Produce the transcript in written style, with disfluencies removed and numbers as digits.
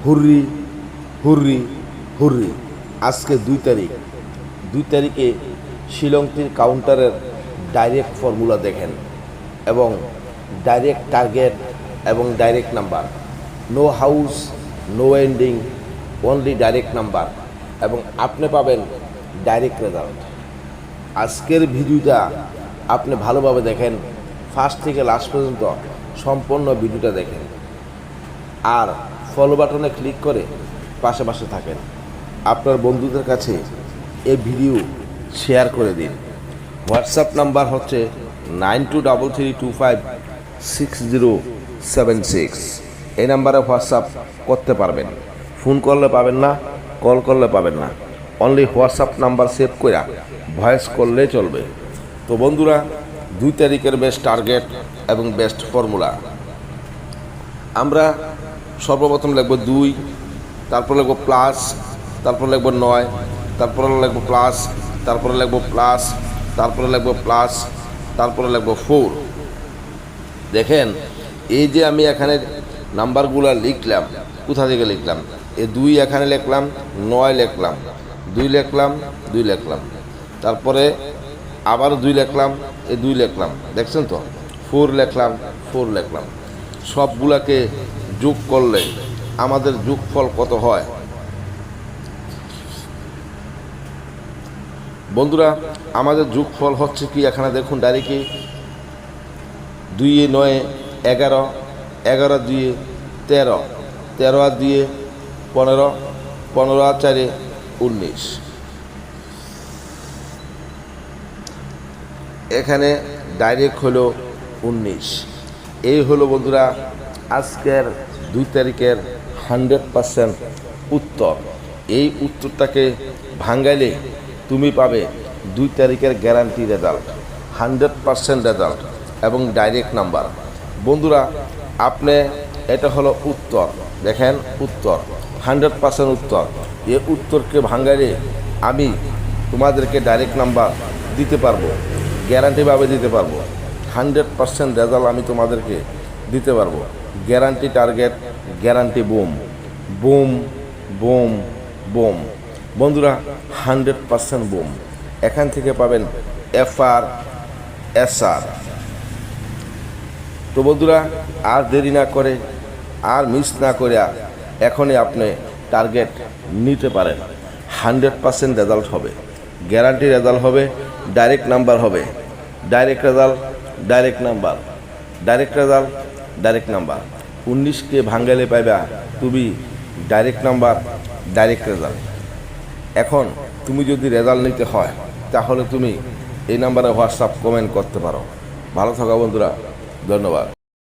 হুররি হুররি হুররি। আজকে 2 তারিখ। 2 তারিখে শিলংটির কাউন্টারের ডাইরেক্ট ফর্মুলা দেখেন এবং ডাইরেক্ট টার্গেট এবং direct number, no house, no ending, only direct number এবং আপনি পাবেন ডাইরেক্ট রেজাল্ট। আজকের ভিডিওটা আপনি ভালোভাবে দেখেন, ফার্স্ট থেকে লাস্ট পর্যন্ত সম্পূর্ণ ভিডিওটা দেখেন আর ফলো বাটনে ক্লিক করে পাশে পাশে থাকেন। আপনার বন্ধুদের কাছে এই ভিডিও শেয়ার করে দিন। হোয়াটসঅ্যাপ নাম্বার হচ্ছে 9233256076। এই নাম্বারে হোয়াটসঅ্যাপ করতে পারবেন। ফোন করলে পাবেন না, কল করলে পাবেন না, অনলি হোয়াটসঅ্যাপ নাম্বার সেভ করে ভয়েস করলে চলবে। তো বন্ধুরা, 2 তারিখের বেস্ট টার্গেট এবং বেস্ট ফর্মুলা। আমরা সর্বপ্রথম লিখব 2, তারপর লিখব প্লাস, তারপর লিখব 9, তারপরে লিখব প্লাস, তারপরে লিখব প্লাস, তারপরে লিখব প্লাস, তারপরে লিখব 4। দেখেন, এই যে আমি এখানে নাম্বারগুলো লিখলাম, কোথা থেকে লিখলাম? এই 2 এখানে লিখলাম, 9 লিখলাম, 2 লিখলাম, 2 লিখলাম, তারপরে আবার 2 লিখলাম, এই 2 লিখলাম, দেখছেন তো? 4 লিখলাম, 4 লিখলাম। সবগুলাকে যোগ করলে আমাদের যোগফল কত হয়? বন্ধুরা, আমাদের যোগফল হচ্ছে কি, এখানে দেখুন ডাইরেক্টলি 2 এ 9 11, 11 2 13, 13 2 15, 15 4 19। এখানে ডাইরেক্ট হলো 19। এই হলো বন্ধুরা আজকের 2 তারিখের 100% উত্তর। এই উত্তরটাকে ভাঙাইলে তুমি পাবে 2 তারিখের গ্যারান্টি রেজাল্ট, 100% রেজাল্ট এবং ডাইরেক্ট নাম্বার। বন্ধুরা, আপনি এটা হলো উত্তর, দেখেন উত্তর, 100% উত্তর। এই উত্তরকে ভাঙাইলে আমি তোমাদেরকে ডাইরেক্ট নাম্বার দিতে পারবো, গ্যারান্টিভাবে দিতে পারবো। 100% রেজাল্ট আমি তোমাদেরকে দিতে পারবো। Guarantee target, guarantee boom boom boom boom. বন্ধুরা, 100% বুম। এখান থেকে পাবেন FR SR। তো বন্ধুরা, আর দেরি না করে, আর মিস না করে এখনই আপনি টার্গেট নিতে পারেন। 100% রেজাল্ট হবে, গ্যারান্টি রেজাল্ট হবে, ডাইরেক্ট নাম্বার হবে, direct result, direct number, direct result, direct number. 19কে ভাঙাইলে পাইবা তুমি ডাইরেক্ট নাম্বার, ডাইরেক্ট রেজাল্ট। এখন তুমি যদি রেজাল্ট নিতে হয় তাহলে তুমি এই নাম্বারে হোয়াটসঅ্যাপ কমেন্ট করতে পারো। ভালো থাকা বন্ধুরা, ধন্যবাদ।